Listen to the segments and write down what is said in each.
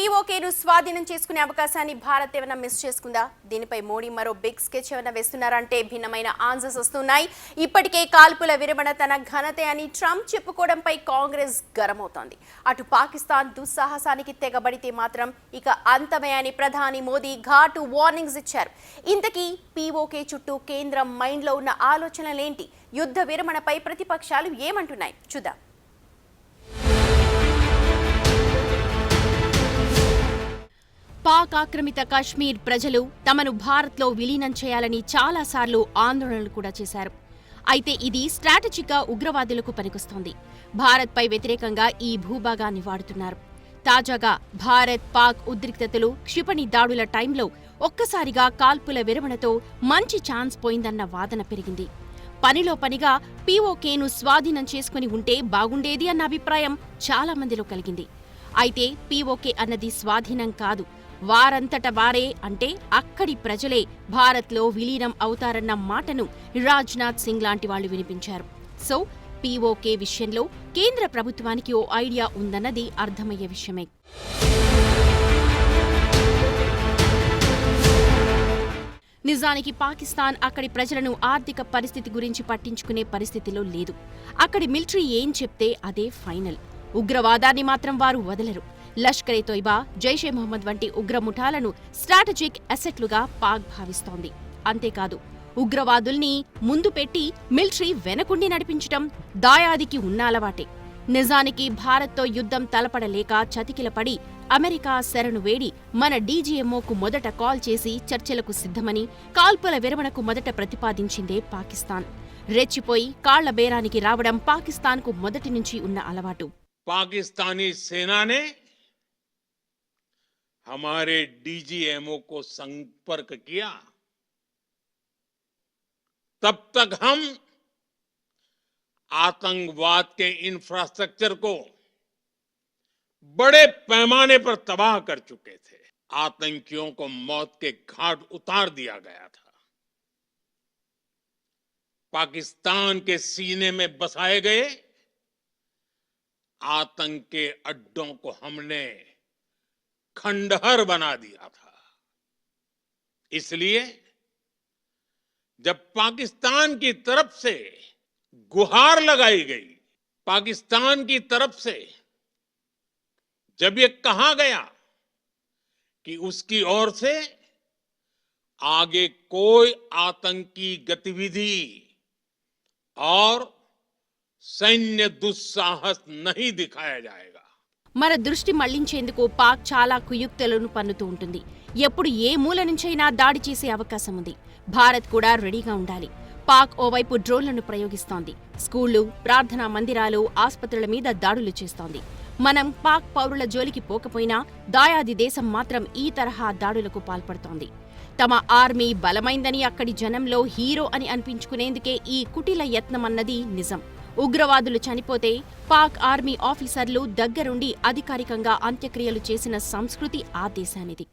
పీఓకేను స్వాధీనం చేసుకునే అవకాశాన్ని భారత్ ఏమైనా మిస్ చేసుకుందా? దీనిపై మోడీ మరో బిగ్ స్కెచ్ ఏమైనా వేస్తున్నారంటే భిన్నమైన ఆన్సర్స్ వస్తున్నాయి. ఇప్పటికే కాల్పుల విరమణ తన ఘనతే అని ట్రంప్ చెప్పుకోవడంపై కాంగ్రెస్ గరమవుతోంది. అటు పాకిస్తాన్ దుస్సాహసానికి తెగబడితే మాత్రం ఇక అంతమే అని ప్రధాని మోదీ ఘాటు వార్నింగ్స్ ఇచ్చారు. ఇంతకీ పీఓకే చుట్టూ కేంద్రం మైండ్లో ఉన్న ఆలోచనలేంటి? యుద్ధ విరమణపై ప్రతిపక్షాలు ఏమంటున్నాయి చూద్దాం. పాక్ ఆక్రమిత కాశ్మీర్ ప్రజలు తమను భారత్లో విలీనం చేయాలని చాలాసార్లు ఆందోళనలు కూడా చేశారు. అయితే ఇది స్ట్రాటజిక్గా ఉగ్రవాదులకు పనికొస్తోంది. భారత్పై వ్యతిరేకంగా ఈ భూభాగాన్ని వాడుతున్నారు. తాజాగా భారత్ పాక్ ఉద్రిక్తతలు, క్షిపణి దాడుల టైంలో ఒక్కసారిగా కాల్పుల విరమణతో మంచి ఛాన్స్ పోయిందన్న వాదన పెరిగింది. పనిలో పనిగా పీఓకేను స్వాధీనం చేసుకుని ఉంటే బాగుండేది అన్న అభిప్రాయం చాలా మందిలో కలిగింది. అయితే పీఓకే అన్నది స్వాధీనం కాదు, వారంతట వారే, అంటే అక్కడి ప్రజలే భారత్లో విలీనం అవుతారన్న మాటను రాజ్నాథ్ సింగ్ లాంటి వాళ్లు వినిపించారు. సో పీఓకే విషయంలో కేంద్ర ప్రభుత్వానికి ఓ ఐడియా ఉందన్నది అర్థమయ్యే విషయమే. నిజానికి పాకిస్తాన్ అక్కడి ప్రజలను ఆర్థిక పరిస్థితి గురించి పట్టించుకునే పరిస్థితిలో లేదు. అక్కడి మిలిటరీ ఏం చెప్తే అదే ఫైనల్. ఉగ్రవాదాన్ని మాత్రం వారు వదలరు. లష్కరే తోయిబా, జైషే మొహమ్మద్ వంటి ఉగ్రముఠాలను స్ట్రాటజిక్ అసెట్లుగా పాక్ భావిస్తోంది. అంతేకాదు, ఉగ్రవాదుల్ని ముందు పెట్టి మిలిటరీ వెనకుండి నడిపించటం దాయాదికి ఉన్న అలవాటే. నిజానికి భారత్తో యుద్ధం తలపడలేక చతికిలపడి అమెరికా శరణు వేడి మన డీజీఎంఓకు మొదట కాల్ చేసి చర్చలకు సిద్ధమని, కాల్పుల విరమణకు మొదట ప్రతిపాదించిందే పాకిస్తాన్. రెచ్చిపోయి కాళ్ల బేరానికి రావడం పాకిస్తాన్కు మొదటి నుంచి ఉన్న అలవాటు. पाकिस्तानी सेना ने हमारे डीजीएमओ को संपर्क किया, तब तक हम आतंकवाद के इंफ्रास्ट्रक्चर को बड़े पैमाने पर तबाह कर चुके थे. आतंकियों को मौत के घाट उतार दिया गया था. पाकिस्तान के सीने में बसाए गए आतंक के अड्डों को हमने खंडहर बना दिया था. इसलिए जब पाकिस्तान की तरफ से गुहार लगाई गई, पाकिस्तान की तरफ से जब ये कहा गया कि उसकी ओर से आगे कोई आतंकी गतिविधि और సైన్య దుస్సాహస్ నహీ దిఖాయా జాయేగా. మన దృష్టి మళ్లించేందుకు పాక్ చాలా కుయుక్తులను పన్నుతూ ఉంటుంది. ఎప్పుడు ఏ మూల నుంచైనా దాడి చేసే అవకాశం ఉంది. భారత్ కూడా రెడీగా ఉండాలి. పాక్ ఓవైపు డ్రోన్లను ప్రయోగిస్తోంది. స్కూళ్లు, ప్రార్థనా మందిరాలు, ఆస్పత్రుల మీద దాడులు చేస్తోంది. మనం పాక్ పౌరుల జోలికి పోకపోయినా దాయాది దేశం మాత్రం ఈ తరహా దాడులకు పాల్పడుతోంది. తమ ఆర్మీ బలమైందని అక్కడి జనంలో హీరో అని అనిపించుకునేందుకే ఈ కుటిల యత్నమన్నది నిజం. ఉగ్రవాదులు చనిపోతే పాక్ ఆర్మీ ఆఫీసర్లు దగ్గరుండి అధికారికంగా అంత్యక్రియలు చేసిన సంస్కృతి ఆ దేశానిది.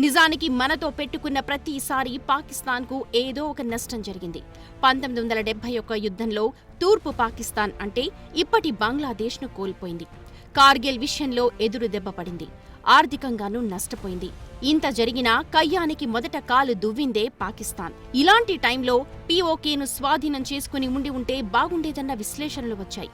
నిజానికి మనతో పెట్టుకున్న ప్రతిసారి పాకిస్తాన్కు ఏదో ఒక నష్టం జరిగింది. 1971 యుద్ధంలో తూర్పు పాకిస్తాన్ అంటే ఇప్పటి బంగ్లాదేశ్ను కోల్పోయింది. కార్గిల్ విషయంలో ఎదురు దెబ్బ పడింది. ఆర్థికంగానూ నష్టపోయింది. ఇంత జరిగినా కయ్యానికి మొదట కాలు దువ్విందే పాకిస్తాన్. ఇలాంటి టైంలో పీఓకేను స్వాధీనం చేసుకుని ఉండి ఉంటే బాగుండేదన్న విశ్లేషణలు వచ్చాయి.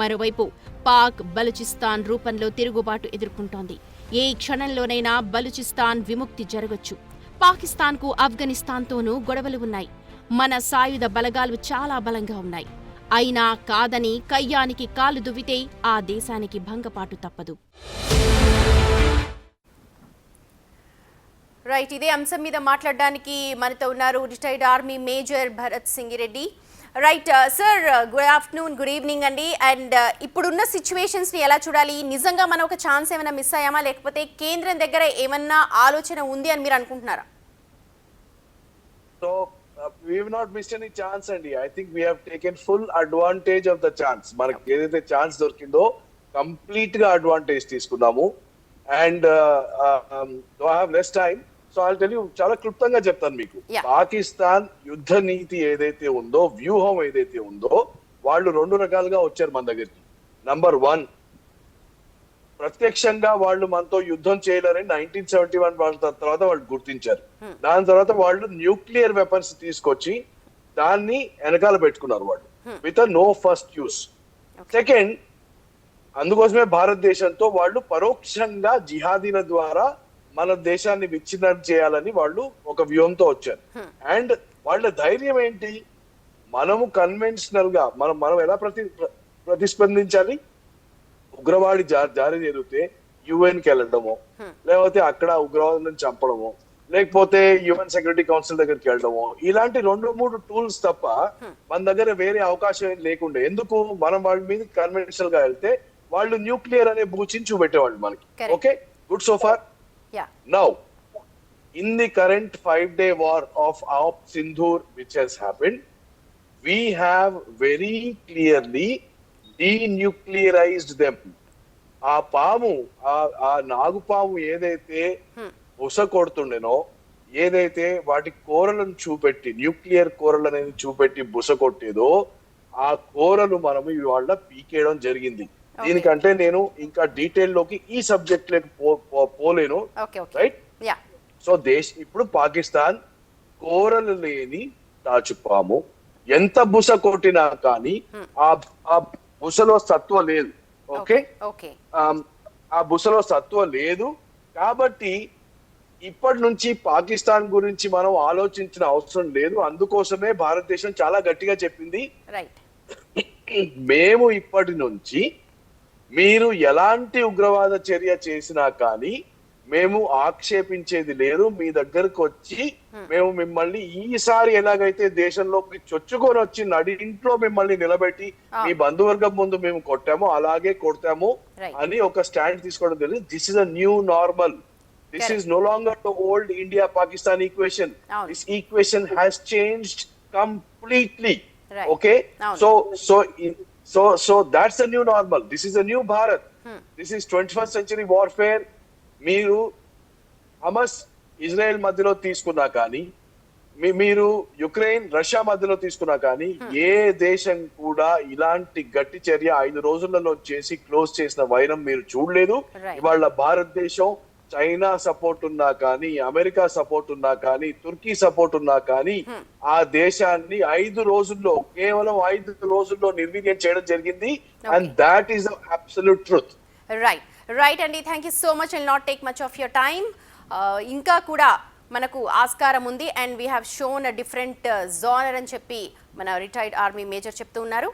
మరోవైపు పాక్ బలూచిస్తాన్ రూపంలో తిరుగుబాటు ఎదుర్కొంటోంది. ఏ క్షణంలోనైనా బలూచిస్తాన్ విముక్తి జరగొచ్చు. పాకిస్తాన్కు ఆఫ్ఘనిస్తాన్తోనూ గొడవలు ఉన్నాయి. మన సాయుధ బలగాలు చాలా బలంగా ఉన్నాయి. అయినా కాదని కయ్యానికి కాలు దువ్వితే ఆ దేశానికి భంగపాటు తప్పదు. రైట్, ఇదే అంశం మీద మాట్లాడడానికి మనతో ఉన్నారు retired army major Bharat Singireddy. Right sir, good afternoon, good evening అండి. అండ్ ఇప్పుడున్న సిచ్యువేషన్స్ని ఎలా చూడాలి? నిజంగా మనం ఒక ఛాన్స్ ఏమైనా మిస్ అయ్యామా, లేకపోతే కేంద్రం దగ్గర ఏమన్నా ఆలోచన ఉంది అని మీరు అనుకుంటున్నారా? So we have not missed any chance అండి. I think we have taken full advantage of the chance. మనకి ఏదైతే ఛాన్స్ దొరికిందో కంప్లీట్ గా అడ్వాంటేజ్ తీసుకున్నాము. And I have less time, so I'll tell you, చాలా క్లుప్తంగా చెప్తాను మీకు. పాకిస్తాన్ యుద్ధ నీతి ఏదైతే ఉందో, వ్యూహం ఏదైతే ఉందో, వాళ్ళు రెండు రకాలుగా వచ్చారు మన దగ్గరికి. నంబర్ 1, ప్రత్యక్షంగా వాళ్ళు మనతో యుద్ధం చేయలేరని 1971 వాళ్ళ తర్వాత వాళ్ళు గుర్తించారు. దాని తర్వాత వాళ్ళు న్యూక్లియర్ వెపన్స్ తీసుకొచ్చి దాన్ని వెనకాల పెట్టుకున్నారు వాళ్ళు with no first use. Second, అందుకోసమే భారతదేశంతో వాళ్ళు పరోక్షంగా జిహాదీల ద్వారా మన దేశాన్ని విచ్ఛిన్నం చేయాలని వాళ్ళు ఒక వ్యూహంతో వచ్చారు. అండ్ వాళ్ళ ధైర్యం ఏంటి? మనము కన్వెన్షనల్ గా మనం ఎలా ప్రతిస్పందించాలి? ఉగ్రవాడి జారీ జరిగితే UN కి వెళ్ళడము, లేకపోతే అక్కడ ఉగ్రవాదులను చంపడము, లేకపోతే UN సెక్యూరిటీ కౌన్సిల్ దగ్గరికి వెళ్ళడము, ఇలాంటి 2-3 టూల్స్ తప్ప మన దగ్గర వేరే అవకాశం ఏం లేకుండే. ఎందుకు? మనం వాళ్ళ మీద కన్వెన్షనల్ గా వెళ్తే వాళ్ళు న్యూక్లియర్ అనే బూచిని చూపెట్టేవాళ్ళు మనకి. Okay, good so far. Now in the current 5-day war of Op Sindhur which has happened, we have very clearly denuclearized them. ఆ పాము, ఆ నాగుపాము ఏదైతే బుస కొడుతుండేనో, ఏదైతే వాటి కూరలను చూపెట్టి, న్యూక్లియర్ కూరలు అనేది చూపెట్టి బుస కొట్టేదో, ఆ కూరలు మనము ఇవాళ పీకేయడం జరిగింది. దీనికంటే నేను ఇంకా డీటెయిల్ లోకి ఈ సబ్జెక్ట్ లోకి పోలేను. రైట్? సో ఇప్పుడు పాకిస్తాన్ కూరలు లేని తాచుపాము, ఎంత బుస కొట్టినా కానీ ఆ బుసలో సత్వ లేదు. ఓకే, ఆ బుసలో సత్వ లేదు. కాబట్టి ఇప్పటి నుంచి పాకిస్తాన్ గురించి మనం ఆలోచించిన అవసరం లేదు. అందుకోసమే భారతదేశం చాలా గట్టిగా చెప్పింది, మేము ఇప్పటి నుంచి మీరు ఎలాంటి ఉగ్రవాద చర్య చేసినా కానీ మేము ఆక్షేపించేది లేదు. మీ దగ్గరకు వచ్చి మేము మిమ్మల్ని ఈసారి ఎలాగైతే దేశంలోకి చొచ్చుకొని వచ్చి ఇంట్లో మిమ్మల్ని నిలబెట్టి మీ బంధువర్గం ముందు మేము కొట్టామో అలాగే కొడతాము అని ఒక స్టాండ్ తీసుకోవడం జరిగింది. This is a new normal. This is no longer the old India-Pakistan equation. This equation has changed completely. Okay? So that's the new normal. This is a new Bharat. This is 21st century warfare. మీరు Hamas Israel మధ్యలో తీసుకున్నా కానీ, మీరు Ukraine Russia మధ్యలో తీసుకున్నా కానీ, ఏ దేశం కూడా ఇలాంటి గట్టి చర్య 5 రోజులలో చేసి క్లోజ్ చేసిన వైరం మీరు చూడలేదు. ఇవాళ భారతదేశం చైనా సపోర్ట్ ఉన్నా కానీ, అమెరికా సపోర్ట్ ఉన్నా కానీ, తుర్కీ సపోర్ట్ ఉన్నా కానీ ఆ దేశాన్ని 5 రోజుల్లో, కేవలం 5 రోజుల్లో నిర్వీర్యం చేయడం జరిగింది. And that is absolute truth. Right అండి, thank you so much. Will not take much of your time. ఇంకా కూడా మనకు ఆస్కారం ఉంది and we have shown a different genre అని చెప్పి మన రిటైర్డ్ ఆర్మీ మేజర్ చెప్తూ ఉన్నారు.